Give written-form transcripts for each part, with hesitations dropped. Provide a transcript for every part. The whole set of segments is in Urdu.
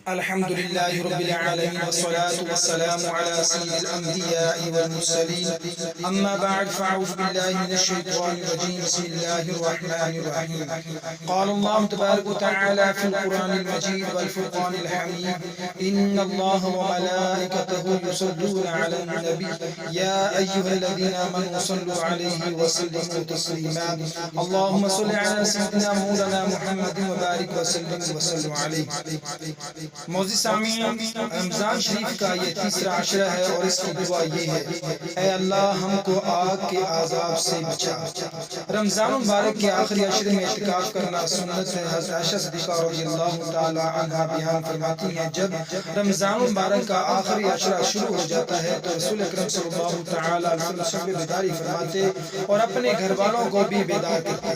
الحمد لله رب العالمين والصلاة والسلام على سيد الأنبياء والمرسلين أما بعد فأعوذ بالله من الشيطان الرجيم بسم الله الرحمن الرحيم قال الله تبارك وتعالى في القرآن المجيد والفرقان الحميد إن الله وملائكته يصلون على النبي يا أيها الذين آمنوا صلوا عليه وسلموا تسليما اللهم صل على سيدنا مولانا محمد وبارك وسلم عليه. موزی سامعین، رمضان شریف کا یہ تیسرا عشرہ ہے اور اس کی دعا یہ ہے: اے اللہ ہم کو آگ کے عذاب سے بچا۔ رمضان مبارک کے آخری عشرے میں اعتکاف کرنا سنت ہے۔ حضرت عائشہ صدیقہ رضی اللہ تعالی عنہا بیان فرماتی ہیں، جب رمضان مبارک کا آخری عشرہ شروع ہو جاتا ہے تو رسول اکرم صلی اللہ تعالی علیہ وسلم شب بیداری فرماتے اور اپنے گھر والوں کو بھی بیدار کرتے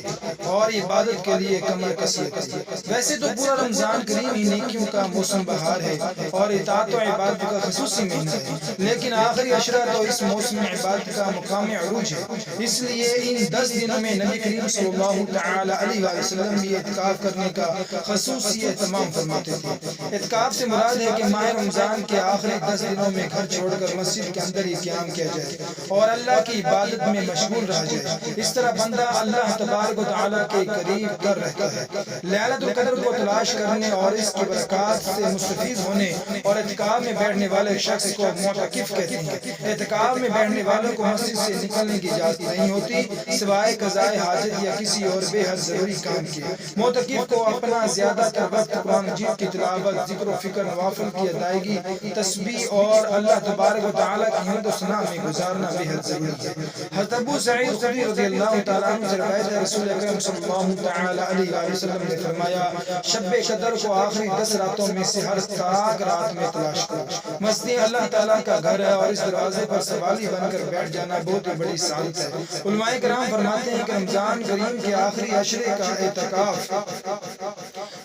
اور عبادت کے لیے کمر کسی کرتے۔ ویسے تو پورا رمضان کریم ہی نیکیوں کا موسم بہار ہے اور اطاعت و عبادت کا خصوصی مہینہ ہے، لیکن آخری عشرہ تو اس موسم عبادت کا مقام عروج ہے۔ اس لیے ان 10 دنوں میں نبی کریم صلی اللہ تعالی علیہ وسلم بھی اعتکاف کرنے کا خصوصی اہتمام فرماتے تھے۔ اعتکاف سے مراد ہے کہ ماہ رمضان کے آخری 10 دنوں میں گھر چھوڑ کر مسجد کے اندر ہی قیام کیا جائے اور اللہ کی عبادت میں مشغول رہا جائے۔ اس طرح بندہ اللہ تبارک و تعالی کے قریب تر رہتا ہے۔ لیلۃ القدر کو تلاش کرنے اور اس کی برکات سے مستفید ہونے اور اعتکاف میں بیٹھنے والے شخص کو معتکف کہتے ہیں۔ اعتکاف میں بیٹھنے والوں کو مسجد سے نکلنے کی اجازت نہیں ہوتی سوائے قضاء حاجت یا کسی اور بے حد ضروری کام کے۔ معتکف کو اپنا زیادہ تر وقت قرآن مجید کی تلاوت، ذکر و فکر، نوافل کی ادائیگی، تسبیح اور اللہ تبارک و تعالی کی حمد و ثنا میں گزارنا بے حد ضروری ہے۔ حضرت ابو سعید خدری رضی اللہ تعالیٰ عنہ سے روایت ہے، رسول اکرم صلی اللہ تعالی علیہ وسلم نے فرمایا: شب قدر کو آخری 10 راتوں میں سے ہر تاک رات میں تلاش کرو۔ مسجد اللہ تعالیٰ کا گھر ہے اور اس دروازے پر سوالی بن کر بیٹھ جانا بہت ہی بڑی سعادت ہے۔ علماء کرام فرماتے ہیں کہ رمضان کریم کے آخری عشرے کا اعتکاف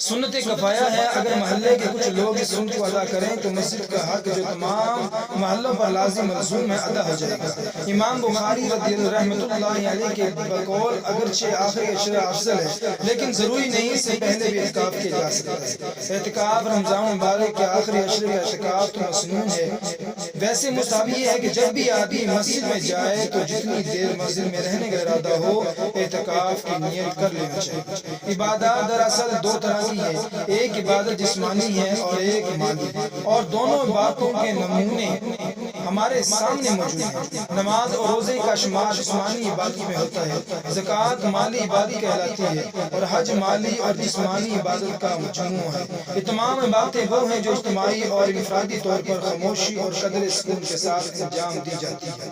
سنت کفایہ ہے۔ اگر محلے کے کچھ لوگ اس سنت کو ادا کریں تو مسجد کا حق جو تمام محلوں پر لازم ملزوم ہے ادا ہو جائے گا۔ امام بخاری رحمۃ اللہ علیہ کے بقول اگرچہ آخری عشرہ افضل ہے لیکن ضروری نہیں، اس سے پہلے بھی اعتکاف کیا جا سکتا ہے۔ اعتکاف رمضان مبارک کے آخری عشرے کا اعتکاف تو مسنون ہے۔ ویسے مستحب یہ ہے کہ جب بھی آدمی مسجد میں جائے تو جتنی دیر مسجد میں رہنے کا ارادہ ہو اعتکاف کی نیت کر لینا چاہیے۔ عبادات دراصل 2 طرح کی ہے، ایک عبادت جسمانی ہے اور ایک مالی، اور دونوں باتوں کے نمونے ہمارے سامنے موجود ہیں۔ نماز اور روزے کا شمار جسمانی عبادت میں ہوتا ہے، زکوٰۃ مالی عبادت کہلاتی ہے اور حج مالی اور جسمانی عبادت کا مجموعہ ہے۔ یہ تمام باتیں وہ ہیں جو اجتماعی اور انفرادی طور پر خاموشی اور قدر سکون کے ساتھ انجام دی جاتی ہے۔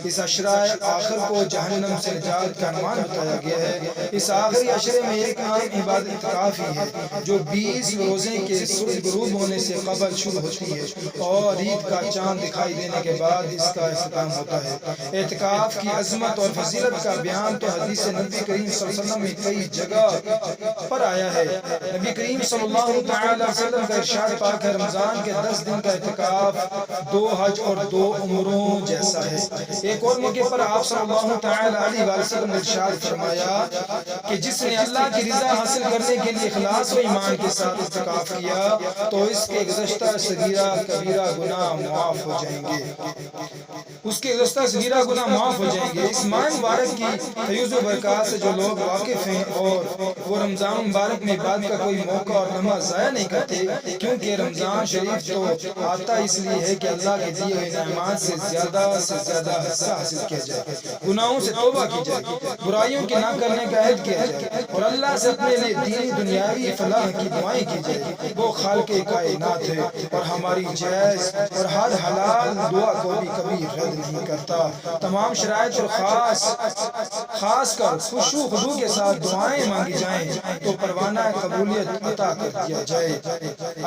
اس عشرہ آخر کو جہنم سے نجات کا عنوان بتایا گیا ہے۔ اس آخری عشرے میں ایک عام عبادت اعتکاف ہی ہے جو 20 روزے کے سورج غروب ہونے سے قبل شروع ہوتی ہے اور عید کا چاند دکھائی دینے کے بعد اس کا اختتام ہوتا ہے۔ اعتکاف کی عظمت اور فضیلت کا بیان تو حدیث نبی کریم صلی اللہ علیہ وسلم میں کئی جگہ پر آیا ہے۔ نبی کریم صلی اللہ تعالی علیہ وسلم کا ارشاد پاک ہے: رمضان کے 10 دن کا اعتکاف 2 حج اور 2 عمروں جیسا ہے۔ ایک اور موقع پر آپ صلی اللہ تعالی علیہ وسلم نے ارشاد فرمایا کہ جس نے اللہ کی رضا حاصل کرنے کے لیے اخلاص و ایمان کے ساتھ اعتکاف کیا تو اس کے گزشتہ صغیرہ کبیرہ گناہ معاف ہو جائیں گے۔ اس کے گزشتہ صغیرہ گناہ معاف ہو جائیں گے۔ اس ماہ مبارک کی فیض و برکات سے جو لوگ واقف ہیں اور وہ رمضان مبارک میں عبادت کا کوئی موقع اور لمحہ ضائع نہیں کرتے، کیونکہ رمضان شریف تو آتا اس لیے ہے کہ اللہ کے دیے ہوئے انعامات سے زیادہ حصہ حاصل کیا جائے، گناہوں سے توبہ کی جائے، برائیوں کے نہ کرنے کا عہد کیا جائے اور اللہ سے اپنے لیے دینی دنیاوی فلاح کی دعائیں کی جائے۔ وہ خالق کائنات ہے اور ہماری جائز اور ہر حلال دعا کو بھی کبھی رد نہیں کرتا۔ تمام شرائط اور خاص کر خشوع و خضوع کے ساتھ دعائیں مانگی جائیں تو پروانہ قبولیت عطا کر دیا جائے۔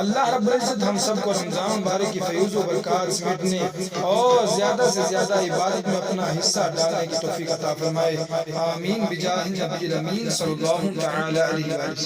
اللہ رب العزت ہم سب کو رمضان مبارک کی فیض و برکات سمیٹنے اور زیادہ سے زیادہ عبادت میں اپنا حصہ ڈالنے کی توفیق عطا فرمائے۔ آمین بجاہ النبی الامین صلی اللہ تعالی علیہ وسلم۔